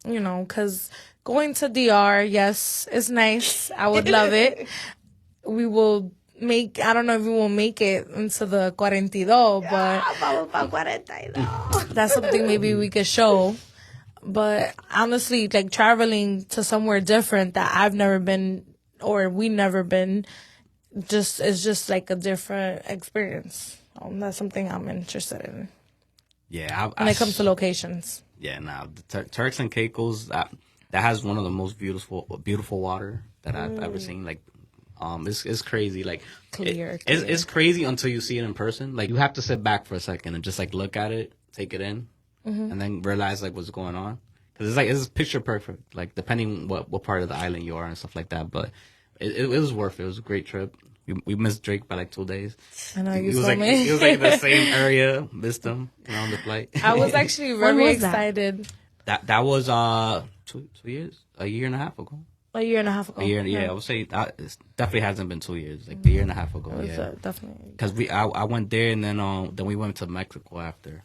B: You know, because going to DR, yes, it's nice. I would love it. We will I don't know if we will make it into the 42, but
C: Vamos pa 42.
B: that's something maybe we could show. But honestly, like traveling to somewhere different that I've never been or we never been, is just like a different experience. That's something I'm interested in
A: Yeah,
B: when it comes to locations.
A: Yeah, now the Turks and Caicos that has one of the most beautiful water that I've ever seen. Like, it's crazy. Like,
B: Clear.
A: It's crazy until you see it in person. Like, you have to sit back for a second and just like look at it, take it in, and then realize like what's going on. Because it's picture perfect. Like, depending what part of the island you are and stuff like that. But it was worth it. It was a great trip. We missed Drake by like 2 days.
B: I know you
A: He was
B: told
A: like
B: me.
A: he was like the same area, missed him, on the flight.
B: I was actually
C: When
B: very
C: was that?
B: excited.
A: That was 2 years, a year and a half ago.
B: A year and a half ago.
A: A year, yeah, I would say it definitely hasn't been 2 years, like a year and a half ago.
B: It was,
A: Yeah,
B: definitely.
A: because I went there and then we went to Mexico after,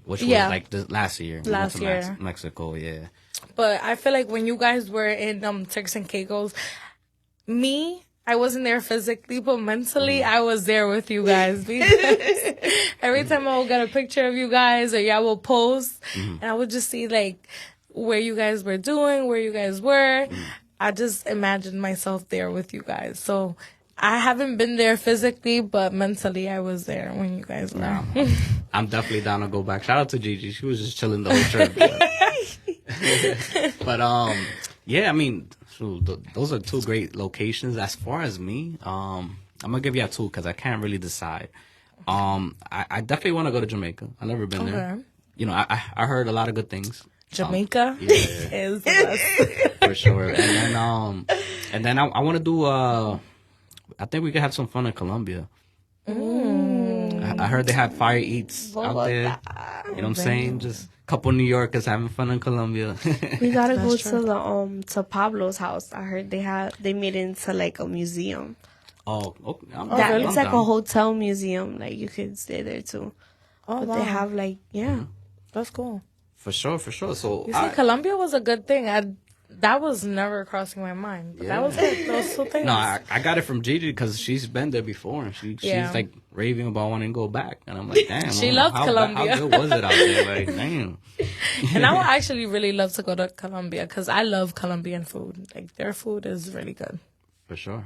A: which was
B: Yeah.
A: like last year. We
B: Last
A: went to
B: year.
A: Mexico, yeah.
B: But I feel like when you guys were in Turks and Caicos, I wasn't there physically, but mentally I was there with you guys. Because every time I would get a picture of you guys or y'all will post, and I would just see like where you guys were doing, where you guys were. I just imagined myself there with you guys. So I haven't been there physically, but mentally I was there when you guys were.
A: I'm definitely down to go back. Shout out to Gigi, she was just chilling the whole trip. But yeah, I mean, those are two great locations. As far as me, I'm gonna give you a 2 because I can't really decide. I definitely want to go to Jamaica. I've never been there.
B: Okay.
A: You know, I heard a lot of good things.
B: Jamaica
A: Yeah.
B: is the best.
A: For sure. And then I want to do. I think we could have some fun in Colombia. I heard they have fire eats out there. You know what I'm saying? Just a couple New Yorkers having fun in Colombia.
C: We gotta go
B: That's
C: to the to Pablo's house. I heard they made it into like a museum.
A: Okay.
C: It's like a hotel museum. Like you could stay there too.
B: Oh,
C: But
B: wow.
C: they have like
B: That's cool.
A: For sure. So
B: You see, Colombia was a good thing. That was never crossing my mind. But that was good. Those two things.
A: no, I got it from Gigi because she's been there before and she's like raving about wanting to go back, and I'm like, damn.
B: She loves Colombia.
A: How good was it out there? Like, damn.
B: And I would actually really love to go to Colombia because I love Colombian food. Like their food is really good.
A: For sure.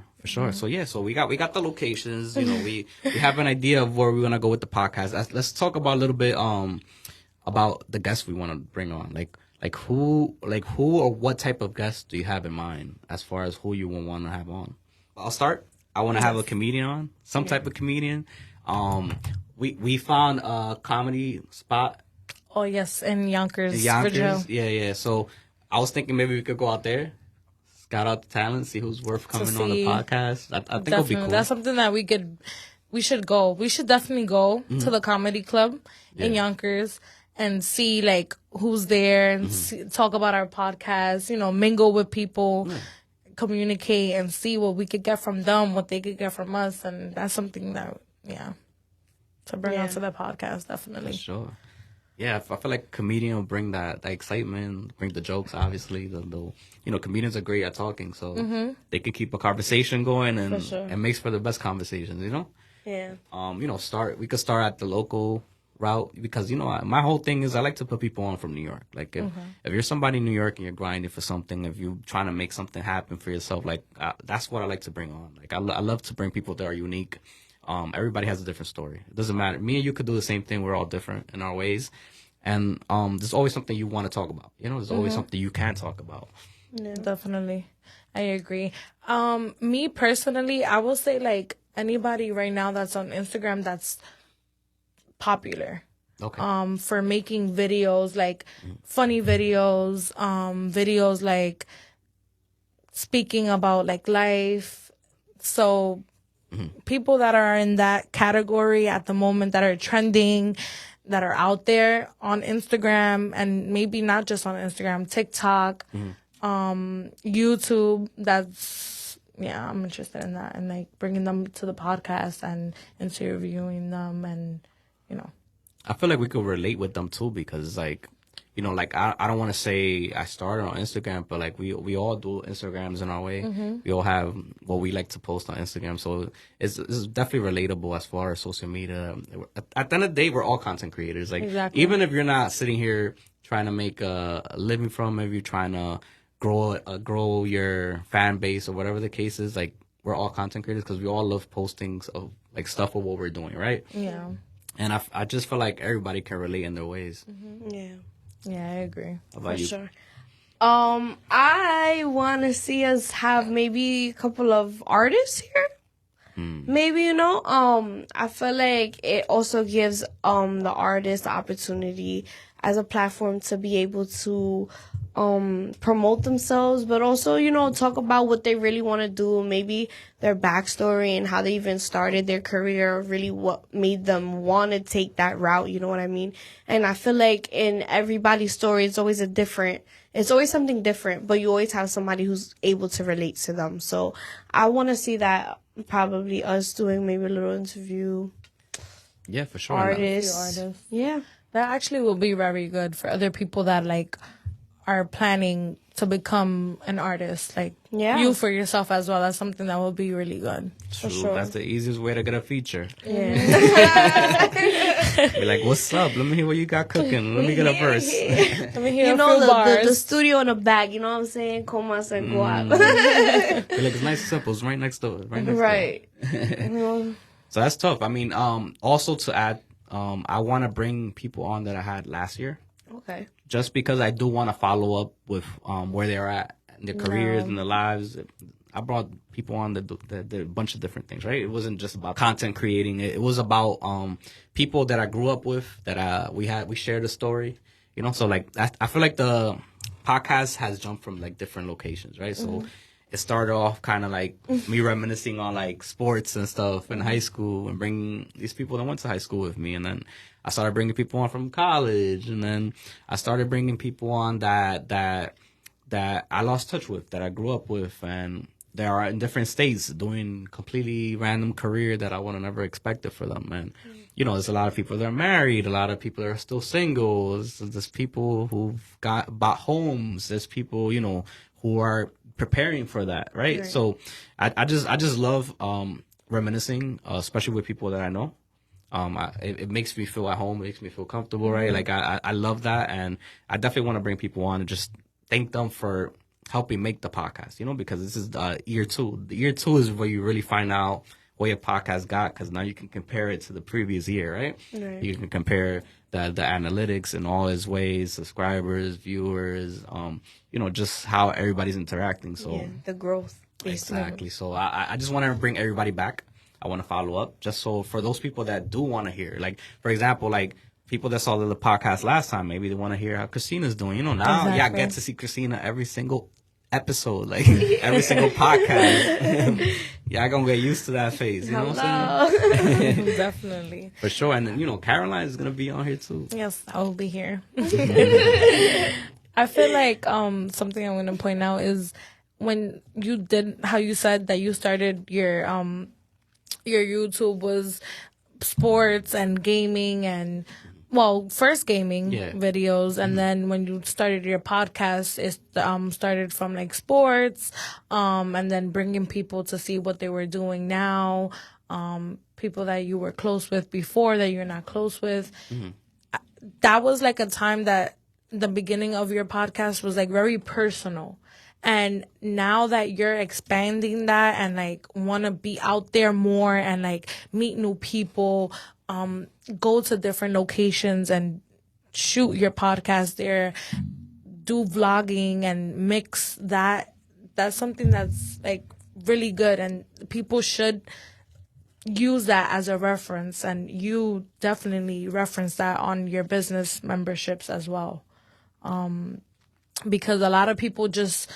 A: So yeah, so we got the locations. You know, we have an idea of where we want to go with the podcast. Let's talk about a little bit about the guests we want to bring on. Like who or what type of guests do you have in mind as far as who you will want to have on? I'll start. I want to have a comedian on, some type of comedian. We found a comedy spot.
B: Oh yes, in Yonkers,
A: In Yonkers.
B: Virginia.
A: Yeah. So I was thinking maybe we could go out there, scout out the talent, see who's worth coming on the podcast. I think it'll be cool.
B: That's something that we should go. We should definitely go to the comedy club in Yonkers and see like who's there and talk about our podcast, mingle with people, communicate and see what we could get from them, what they could get from us. And that's something that, to bring onto the podcast, definitely.
A: For sure. Yeah, I feel like comedian will bring that excitement, bring the jokes, obviously. Comedians are great at talking, so they can keep a conversation going, and it makes for the best conversations,
C: Yeah.
A: We could start at the local route, because, my whole thing is I like to put people on from New York. Like, if you're somebody in New York and you're grinding for something, if you're trying to make something happen for yourself, like, that's what I like to bring on. Like, I love to bring people that are unique. Everybody has a different story. It doesn't matter. Me and you could do the same thing. We're all different in our ways. And there's always something you want to talk about. There's always something you can talk about.
B: Yeah, definitely. I agree. Me personally, I will say like anybody right now that's on Instagram that's popular.
A: Okay.
B: For making videos, like funny videos, videos like speaking about like life. So people that are in that category at the moment that are trending, that are out there on Instagram, and maybe not just on Instagram, TikTok, YouTube. I'm interested in that, and like bringing them to the podcast and interviewing them, and
A: I feel like we could relate with them too, because like, I don't want to say I started on Instagram, but like we all do Instagrams in our way. We all have what we like to post on Instagram, so it's definitely relatable as far as social media. At the end of the day, we're all content creators. Like, even if you're not sitting here trying to make a living from it, if you're trying to grow your fan base or whatever the case is, like, we're all content creators because we all love postings of like stuff of what we're doing, right?
B: Yeah.
A: And I just feel like everybody can relate in their ways.
C: Yeah.
B: Yeah, I agree.
A: How about you?
C: Sure. I want to see us have maybe a couple of artists here. Maybe, I feel like it also gives the artist the opportunity as a platform to be able to promote themselves, but also, talk about what they really want to do, maybe their backstory and how they even started their career, really what made them want to take that route, you know what I mean? And I feel like in everybody's story, it's always something different, but you always have somebody who's able to relate to them. So I want to see that, probably us doing maybe a little interview.
A: Yeah, for sure.
B: Artists.
C: Yeah.
B: That actually will be very good for other people that like are planning to become an artist. Like you for yourself as well. That's something that will be really good.
A: True.
B: For sure.
A: That's the easiest way to get a feature.
B: Yeah.
A: Be like, what's up? Let me hear what you got cooking. Let me get a verse.
B: Let me hear a few bars.
C: The studio in the back, you know what I'm saying? Comas and guap.
A: Be like, it's nice and simple. It's right next door.
C: Right.
A: So that's tough. I mean, also to add, I want to bring people on that I had last year.
C: Okay.
A: Just because I do want to follow up with where they're at in their careers and their lives. I brought people on that did a bunch of different things, right? It wasn't just about content creating. It was about people that I grew up with, that we shared a story, So like I feel like the podcast has jumped from like different locations, right? So it started off kind of like me reminiscing on like sports and stuff in high school, and bringing these people that went to high school with me, and then I started bringing people on from college, and then I started bringing people on that I lost touch with, that I grew up with, and they are in different states doing completely random career that I would have never expected for them. And, there's a lot of people that are married, a lot of people that are still single, there's people who've bought homes, there's people, who are preparing for that, right? So I just love reminiscing, especially with people that I know. It makes me feel at home. It makes me feel comfortable, right? Like I love that, and I definitely want to bring people on and just thank them for helping make the podcast. Because this is year 2. The year 2 is where you really find out what your podcast got, because now you can compare it to the previous year, right? You can compare the analytics in all its ways, subscribers, viewers, just how everybody's interacting. So
C: the growth.
A: Exactly. So I just want to bring everybody back. I want to follow up just so for those people that do want to hear, like, for example, like people that saw the podcast last time, maybe they want to hear how Christina's doing. You know, now
B: Exactly.
A: y'all get to see Christina every single episode, like every single podcast. Y'all gonna get used to that face. You know what I'm saying?
B: Definitely.
A: For sure. And then, you know, Caroline is going to be on here too.
B: Yes, I will be here. I feel like something I'm going to point out is when you did, how you said that you started your YouTube was sports and gaming and, well, first gaming videos, and then when you started your podcast, it started from like sports, and then bringing people to see what they were doing now, people that you were close with before that you're not close with. That was like a time that the beginning of your podcast was like very personal. And now that you're expanding that and like want to be out there more and like meet new people, go to different locations and shoot your podcast there, do vlogging and mix that. That's something that's like really good, and people should use that as a reference, and you definitely reference that on your business memberships as well. Because a lot of people just,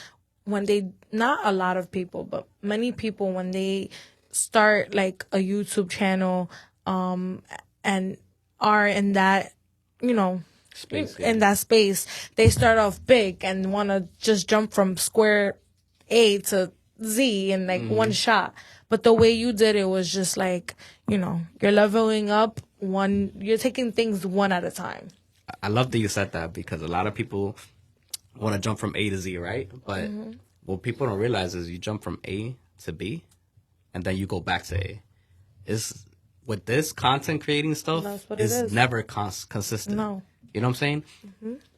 B: not a lot of people, but many people, when they start like a YouTube channel, and are in that, you know,
A: Space,
B: in that space, they start off big and want to just jump from square A to Z in like one shot. But the way you did it was just like, you know, you're leveling up you're taking things one at a time.
A: I love that you said that, because a lot of people want to jump from A to Z, right? But what people don't realize is you jump from A to B and then you go back to A. Is with this content creating stuff, is never consistent.
B: No.
A: You know what I'm saying?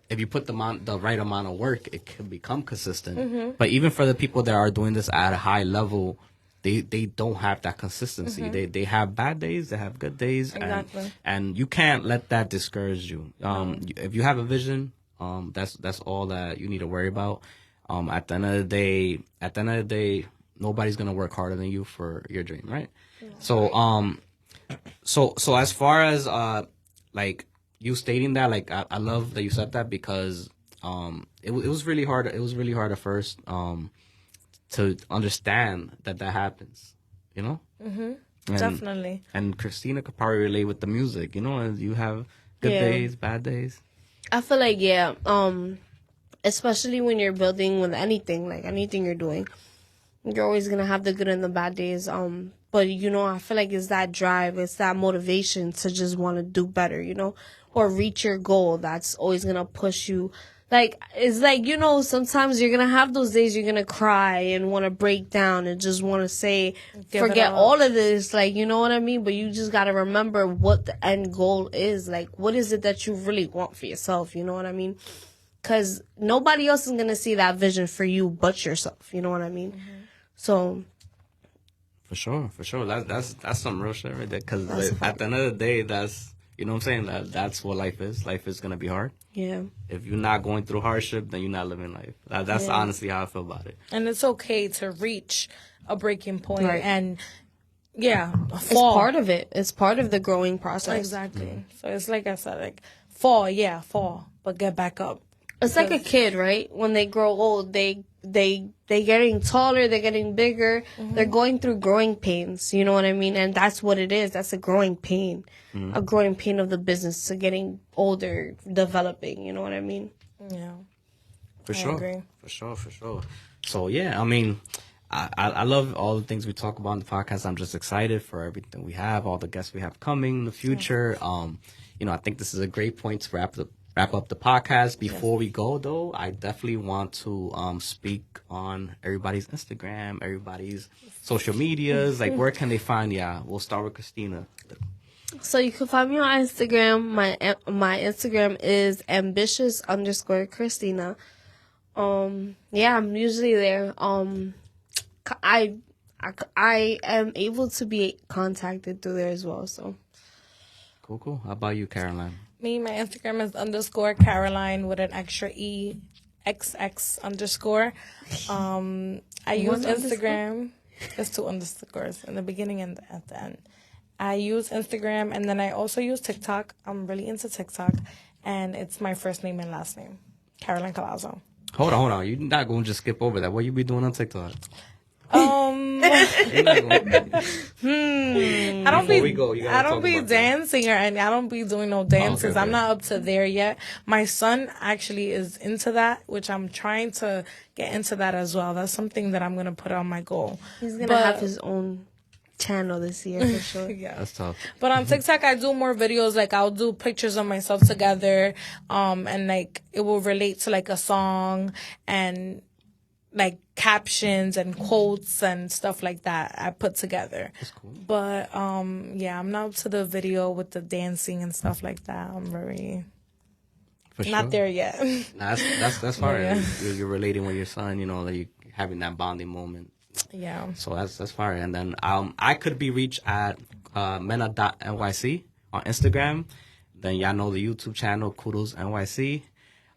A: If you put the right amount of work, it can become consistent. But even for the people that are doing this at a high level, they don't have that consistency. They have bad days, they have good days.
B: Exactly.
A: And you can't let that discourage you. If you have a vision, that's all that you need to worry about. At the end of the day, nobody's gonna work harder than you for your dream, right? Yeah. So as far as like you stating that, like I love that you said that, because it was really hard. It was really hard at first to understand that happens, you know.
B: Definitely.
A: And Christina could probably relate with the music, you know. And you have good days, bad days.
C: I feel like especially when you're building with anything, like anything you're doing, you're always gonna have the good and the bad days. But you know, I feel like it's that drive, it's that motivation to just want to do better, you know, or reach your goal. That's always gonna push you. Like, it's like, you know, sometimes you're gonna have those days you're gonna cry and want to break down and just want to say, forget all of this, like, you know what I mean? But you just gotta remember what the end goal is. Like, what is it that you really want for yourself? You know what I mean? Because nobody else is gonna see that vision for you but yourself. You know what I mean? So.
A: For sure. That's some real shit right there. Because at the end of the day, that's, you know what I'm saying? That's what life is. Life is gonna be hard.
C: Yeah.
A: If you're not going through hardship, then you're not living life. That's honestly how I feel about it.
B: And it's okay to reach a breaking point, and fall.
C: It's part of it. It's part of the growing process.
B: Exactly. So it's like I said, like fall, but get back up.
C: It's like a kid, right? When they grow old, they getting taller, they're getting bigger, they're going through growing pains, you know what I mean? And that's what it is. That's a growing pain. A growing pain of the business, to getting older, developing, you know what I mean?
B: Yeah.
A: For sure.
B: Agree.
A: For sure. So yeah, I mean, I love all the things we talk about on the podcast. I'm just excited for everything we have, all the guests we have coming in the future. You know, I think this is a great point to wrap up the podcast. Before we go, though, I definitely want to speak on everybody's Instagram, everybody's social medias. Like, where can they find ya? We'll start with Christina.
C: So you can find me on Instagram. My Instagram is ambitious_Christina. Yeah, I'm usually there. I am able to be contacted through there as well. So
A: Cool. How about you, Caroline?
B: Me, my Instagram is _Caroline with an extra E XX_. I use Instagram. There's 2 underscores in the beginning and at the end. I use Instagram, and then I also use TikTok. I'm really into TikTok, and it's my first name and last name, Caroline Colazo.
A: Hold on. You're not going to just skip over that. What you be doing on TikTok?
B: I don't be dancing and I don't be doing no dances.
A: Okay.
B: I'm not up to there yet. My son actually is into that, which I'm trying to get into that as well. That's something that I'm gonna put on my goal.
C: He's gonna have his own channel this year for sure.
B: Yeah,
A: that's tough.
B: But on TikTok, I do more videos. Like I'll do pictures of myself together, and like it will relate to like a song and like captions and quotes and stuff like that I put together.
A: That's cool.
B: But yeah, I'm not up to the video with the dancing and stuff like that. I'm very not there yet.
A: That's hard.
B: Yeah.
A: You're relating with your son, you know, like you having that bonding moment.
B: Yeah.
A: So that's fire. And then I could be reached at mena.nyc on Instagram. Then y'all know the YouTube channel, KUDOS NYC.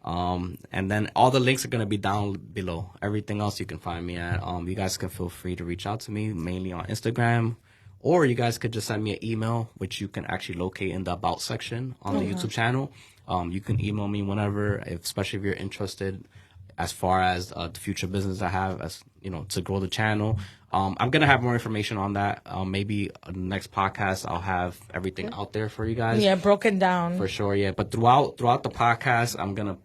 A: And then all the links are going to be down below. Everything else you can find me at. You guys can feel free to reach out to me, mainly on Instagram. Or you guys could just send me an email, which you can actually locate in the About section on the YouTube channel. You can email me whenever, especially if you're interested as far as the future business I have, as you know, to grow the channel. I'm going to have more information on that. Maybe the next podcast, I'll have everything out there for you guys.
B: Yeah, broken down.
A: For sure, yeah. But throughout the podcast, I'm going to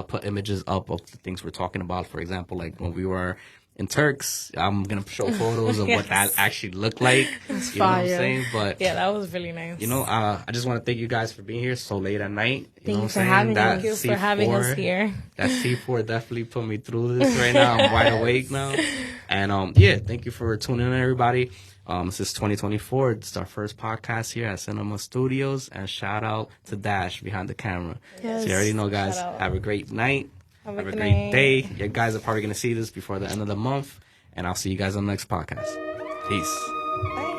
A: put images up of the things we're talking about. For example, like when we were in Turks, I'm going to show photos of what that actually looked like.
C: That's
A: you know
C: fire.
A: what I'm saying? But
B: yeah, that was really nice.
A: you know, I just want to thank you guys for being here so late at night. You know what I'm saying?
C: Thank
B: you for having us here.
A: That C4 definitely put me through this right now. I'm wide awake now. And yeah, thank you for tuning in, everybody. This is 2024. It's our first podcast here at Cinema Studios. And shout out to Dash behind the camera.
C: Yes.
A: So you already know, guys. Have a great night. Have a great day. You guys are probably going to see this before the end of the month. And I'll see you guys on the next podcast. Peace.
B: Bye.